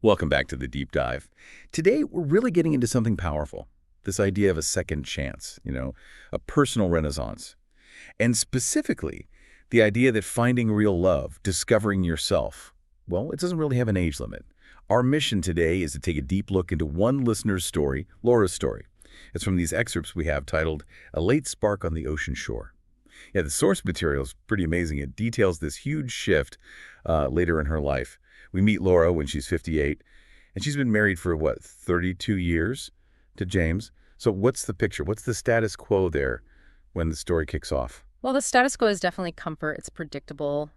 Welcome back to the deep dive. Today, we're really getting into something powerful. This idea of a second chance, a personal renaissance. And specifically, the idea that finding real love, discovering yourself, well, it doesn't really have an age limit. Our mission today is to take a deep look into one listener's story, Laura's story. It's from these excerpts we have titled, A Late Spark on the Ocean Shore. Yeah, the source material is pretty amazing. It details this huge shift later in her life. We meet Laura when she's 58, and she's been married for, 32 years to James. So what's the picture? What's the status quo there when the story kicks off? Well, the status quo is definitely comfort. It's predictable.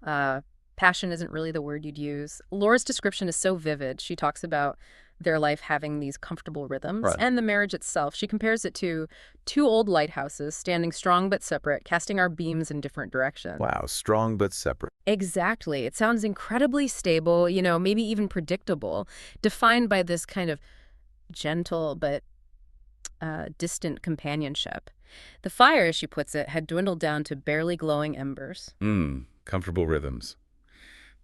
Passion isn't really the word you'd use. Laura's description is so vivid. She talks about their life having these comfortable rhythms Right. and the marriage itself. She compares it to two old lighthouses standing strong but separate, casting our beams in different directions. Wow, strong but separate. Exactly. It sounds incredibly stable, maybe even predictable, defined by this kind of gentle but distant companionship. The fire, as she puts it, had dwindled down to barely glowing embers. Comfortable rhythms.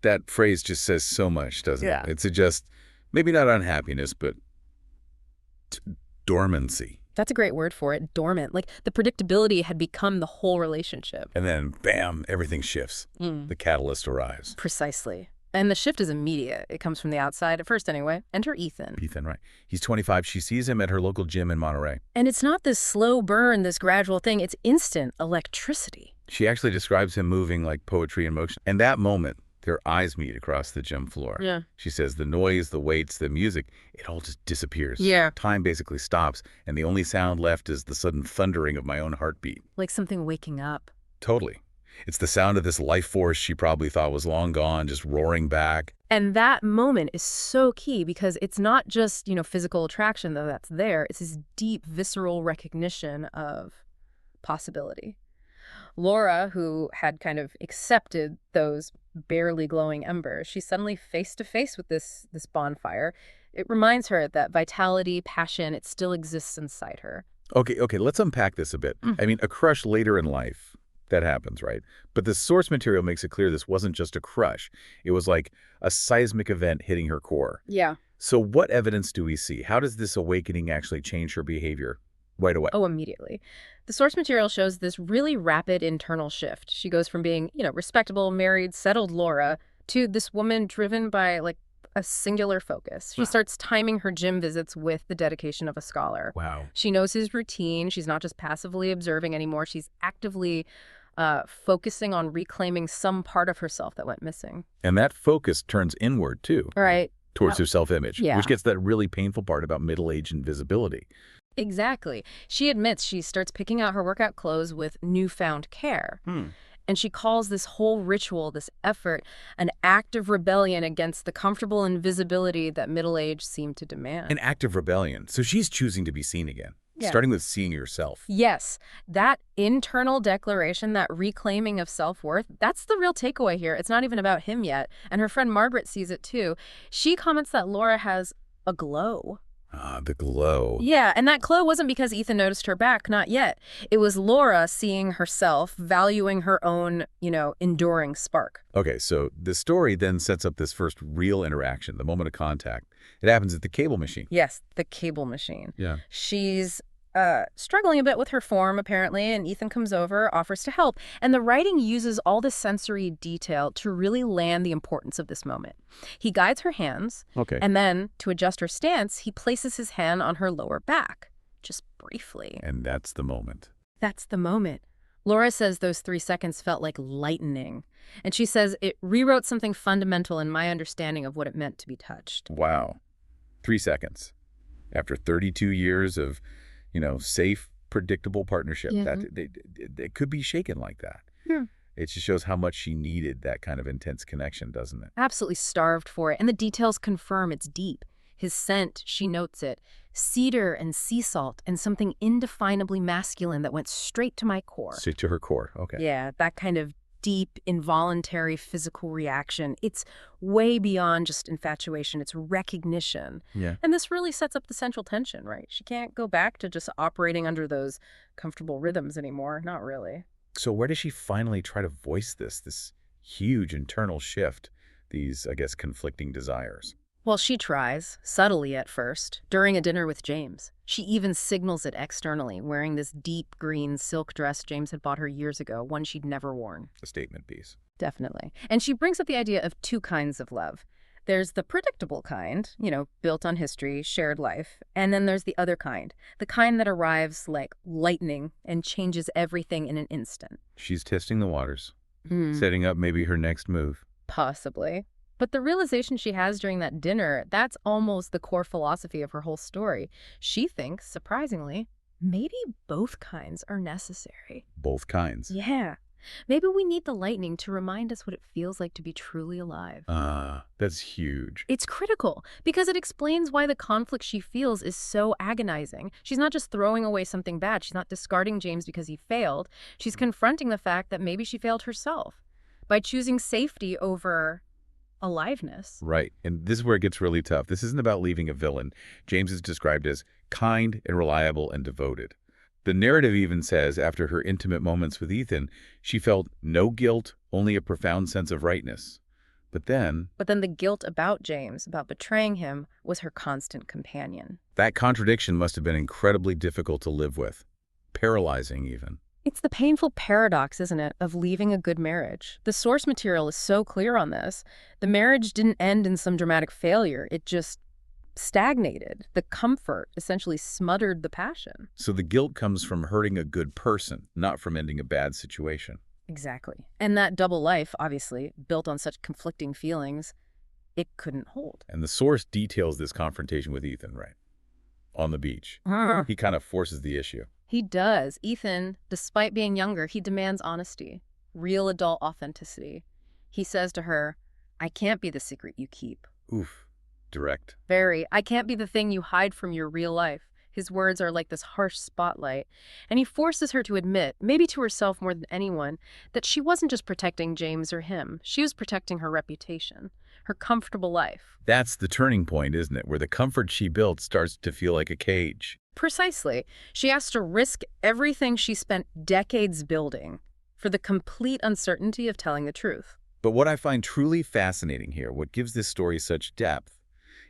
That phrase just says so much, doesn't Yeah. it? It suggests maybe not unhappiness, but dormancy. That's a great word for it, dormant. Like the predictability had become the whole relationship. And then, bam, everything shifts. Mm. The catalyst arrives. Precisely. And the shift is immediate. It comes from the outside, at first anyway. Enter Ethan. Ethan, right. He's 25. She sees him at her local gym in Monterey. And it's not this slow burn, this gradual thing. It's instant electricity. She actually describes him moving like poetry in motion. And that moment, their eyes meet across the gym floor. Yeah. She says the noise, the weights, the music, it all just disappears. Yeah. Time basically stops, and the only sound left is the sudden thundering of my own heartbeat. Like something waking up. Totally. It's the sound of this life force she probably thought was long gone, just roaring back. And that moment is so key because it's not just, physical attraction, though that's there. It's this deep, visceral recognition of possibility. Laura, who had kind of accepted those barely glowing embers, she's suddenly face to face with this bonfire. It reminds her that vitality, passion, it still exists inside her. Okay, let's unpack this a bit. I mean, a crush later in life, that happens, right? But the source material makes it clear this wasn't just a crush. It was like a seismic event hitting her core. Yeah. So what evidence do we see? How does this awakening actually change her behavior right away? Oh, immediately. The source material shows this really rapid internal shift. She goes from being, respectable, married, settled Laura to this woman driven by like a singular focus. She starts timing her gym visits with the dedication of a scholar. Wow. She knows his routine. She's not just passively observing anymore. She's actively focusing on reclaiming some part of herself that went missing. And that focus turns inward, too. Right. Towards her self-image, Yeah. which gets that really painful part about middle-age invisibility. Exactly. She admits she starts picking out her workout clothes with newfound care. And she calls this whole ritual, this effort, an act of rebellion against the comfortable invisibility that middle age seemed to demand. An act of rebellion. So she's choosing to be seen again, Yeah. starting with seeing yourself. Yes, that internal declaration, that reclaiming of self-worth, that's the real takeaway here. It's not even about him yet. And her friend Margaret sees it too. She comments that Laura has a glow. Ah, the glow. Yeah, and that glow wasn't because Ethan noticed her back, not yet. It was Laura seeing herself, valuing her own, enduring spark. Okay, so the story then sets up this first real interaction, the moment of contact. It happens at the cable machine. Yes, the cable machine. Yeah. She's struggling a bit with her form, apparently, and Ethan comes over, offers to help. And the writing uses all this sensory detail to really land the importance of this moment. He guides her hands, Okay. and then, to adjust her stance, he places his hand on her lower back, just briefly. And that's the moment. That's the moment. Laura says those 3 seconds felt like lightning. And she says it rewrote something fundamental in my understanding of what it meant to be touched. Wow. 3 seconds. After 32 years of, safe, predictable partnership, that they could be shaken like that. Yeah. It just shows how much she needed that kind of intense connection, doesn't it? Absolutely starved for it. And the details confirm it's deep. His scent, she notes it. Cedar and sea salt and something indefinably masculine that went straight to my core. Straight to her core. Okay. Yeah, that kind of deep, involuntary physical reaction. It's way beyond just infatuation. It's recognition. Yeah. And this really sets up the central tension, right? She can't go back to just operating under those comfortable rhythms anymore. Not really. So where does she finally try to voice this huge internal shift, these, I guess, conflicting desires? Well, she tries, subtly at first, during a dinner with James. She even signals it externally, wearing this deep green silk dress James had bought her years ago, one she'd never worn. A statement piece. Definitely. And she brings up the idea of two kinds of love. There's the predictable kind, built on history, shared life. And then there's the other kind, the kind that arrives like lightning and changes everything in an instant. She's testing the waters, setting up maybe her next move. Possibly. But the realization she has during that dinner, that's almost the core philosophy of her whole story. She thinks, surprisingly, maybe both kinds are necessary. Both kinds. Yeah. Maybe we need the lightning to remind us what it feels like to be truly alive. That's huge. It's critical because it explains why the conflict she feels is so agonizing. She's not just throwing away something bad. She's not discarding James because he failed. She's confronting the fact that maybe she failed herself by choosing safety over aliveness. Right. And this is where it gets really tough. This isn't about leaving a villain. James is described as kind and reliable and devoted. The narrative even says after her intimate moments with Ethan, she felt no guilt, only a profound sense of rightness. But then the guilt about James, about betraying him, was her constant companion. that contradiction must have been incredibly difficult to live with. Paralyzing even. It's the painful paradox, isn't it, of leaving a good marriage. The source material is so clear on this. The marriage didn't end in some dramatic failure. It just stagnated. The comfort essentially smothered the passion. So the guilt comes from hurting a good person, not from ending a bad situation. Exactly. And that double life, obviously, built on such conflicting feelings, it couldn't hold. And the source details this confrontation with Ethan, right? On the beach. He kind of forces the issue. He does. Ethan, despite being younger, he demands honesty, real adult authenticity. He says to her, "I can't be the secret you keep." Oof. Direct. Very. "I can't be the thing you hide from your real life." His words are like this harsh spotlight. And he forces her to admit, maybe to herself more than anyone, that she wasn't just protecting James or him. She was protecting her reputation, her comfortable life. That's the turning point, isn't it? Where the comfort she built starts to feel like a cage. Precisely. She has to risk everything she spent decades building for the complete uncertainty of telling the truth. But what I find truly fascinating here, what gives this story such depth,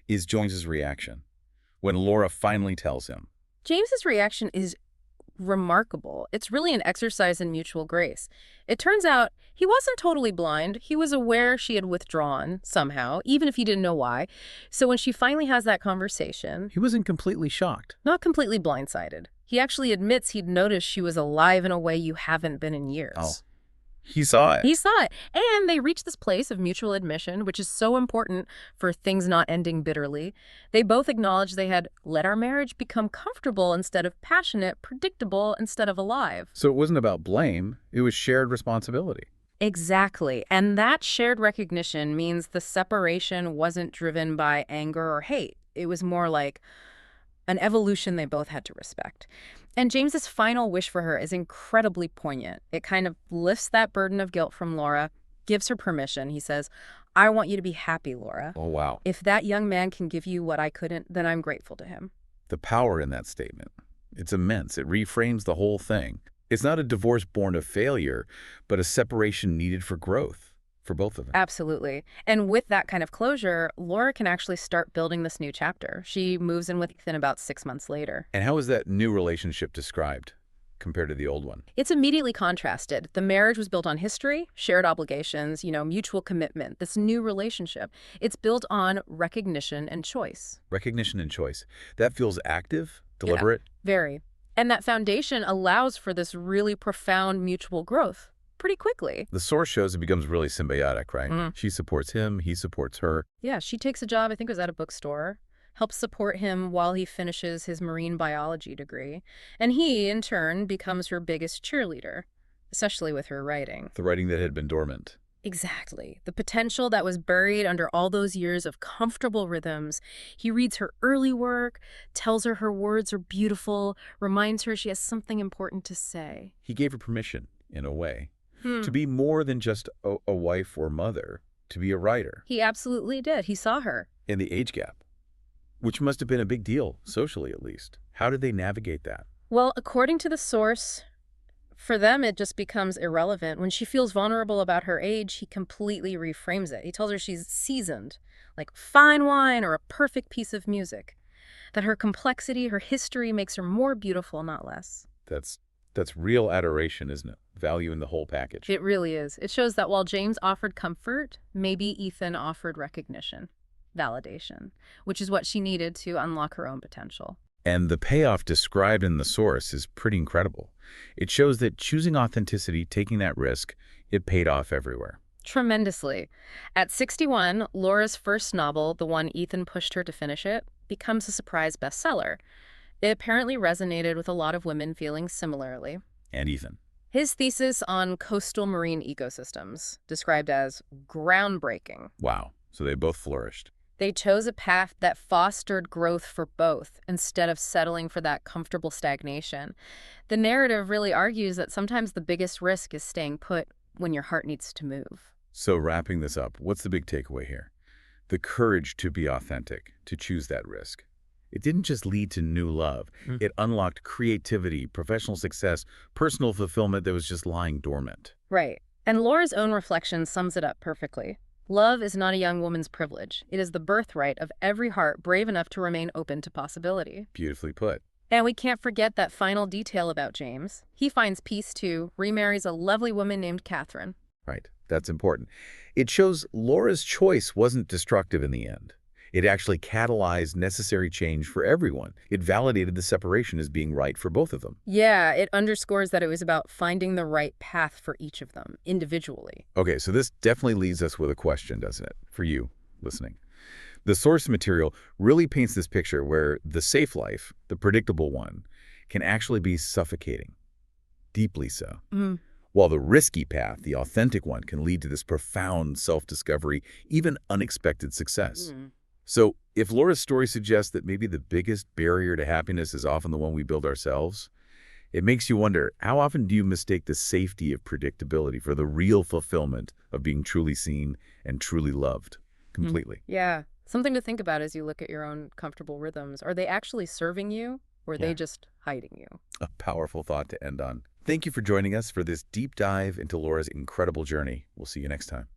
is James's reaction when Laura finally tells him. James's reaction is remarkable. It's really an exercise in mutual grace. It turns out he wasn't totally blind. He was aware she had withdrawn somehow, even if he didn't know why. So when she finally has that conversation, He wasn't completely shocked. not completely blindsided. He actually admits he'd noticed she was alive in a way you haven't been in years. Oh. He saw it. He saw it. And they reached this place of mutual admission, which is so important for things not ending bitterly. They both acknowledged they had let our marriage become comfortable instead of passionate, predictable instead of alive. So it wasn't about blame. It was shared responsibility. Exactly. And that shared recognition means the separation wasn't driven by anger or hate. It was more like an evolution they both had to respect. And James's final wish for her is incredibly poignant. It kind of lifts that burden of guilt from Laura, gives her permission. He says, "I want you to be happy, Laura. Oh, wow. If that young man can give you what I couldn't, then I'm grateful to him." The power in that statement. It's immense. It reframes the whole thing. It's not a divorce born of failure, but a separation needed for growth for both of them. Absolutely. And with that kind of closure, Laura can actually start building this new chapter. She moves in with Ethan about 6 months later. And how is that new relationship described compared to the old one? It's immediately contrasted. The marriage was built on history, shared obligations, mutual commitment. This new relationship, it's built on recognition and choice. Recognition and choice. That feels active, deliberate. Yeah, very. And that foundation allows for this really profound mutual growth pretty quickly. The source shows it becomes really symbiotic, right? Mhm. She supports him, he supports her. Yeah, she takes a job, I think it was at a bookstore, helps support him while he finishes his marine biology degree. And he, in turn, becomes her biggest cheerleader, especially with her writing. The writing that had been dormant. Exactly. The potential that was buried under all those years of comfortable rhythms. He reads her early work, tells her words are beautiful, reminds her she has something important to say. He gave her permission, in a way, to be more than just a wife or mother, to be a writer. He absolutely did. He saw her. And the age gap, which must have been a big deal, socially at least. How did they navigate that? Well, according to the source, For them, it just becomes irrelevant. When she feels vulnerable about her age, he completely reframes it. He tells her she's seasoned, like fine wine or a perfect piece of music, that her complexity, her history makes her more beautiful, not less. That's real adoration, isn't it? Value in the whole package. It really is. It shows that while James offered comfort, maybe Ethan offered recognition, validation, which is what she needed to unlock her own potential. And the payoff described in the source is pretty incredible. It shows that choosing authenticity, taking that risk, it paid off everywhere. Tremendously. At 61, Laura's first novel, the one Ethan pushed her to finish it, becomes a surprise bestseller. It apparently resonated with a lot of women feeling similarly. And Ethan. His thesis on coastal marine ecosystems, described as groundbreaking. Wow. So they both flourished. They chose a path that fostered growth for both instead of settling for that comfortable stagnation. The narrative really argues that sometimes the biggest risk is staying put when your heart needs to move. So wrapping this up, what's the big takeaway here? The courage to be authentic, to choose that risk. It didn't just lead to new love. It unlocked creativity, professional success, personal fulfillment that was just lying dormant. Right. And Laura's own reflection sums it up perfectly. Love is not a young woman's privilege. It is the birthright of every heart brave enough to remain open to possibility. Beautifully put. And we can't forget that final detail about James. He finds peace too, remarries a lovely woman named Catherine. Right. That's important. It shows Laura's choice wasn't destructive in the end. It actually catalyzed necessary change for everyone. It validated the separation as being right for both of them. Yeah, it underscores that it was about finding the right path for each of them, individually. Okay, so this definitely leaves us with a question, doesn't it, for you listening? The source material really paints this picture where the safe life, the predictable one, can actually be suffocating, deeply so. While the risky path, the authentic one, can lead to this profound self-discovery, even unexpected success. So if Laura's story suggests that maybe the biggest barrier to happiness is often the one we build ourselves, it makes you wonder, how often do you mistake the safety of predictability for the real fulfillment of being truly seen and truly loved completely? Yeah, something to think about as you look at your own comfortable rhythms. Are they actually serving you, or are they just hiding you? A powerful thought to end on. Thank you for joining us for this deep dive into Laura's incredible journey. We'll see you next time.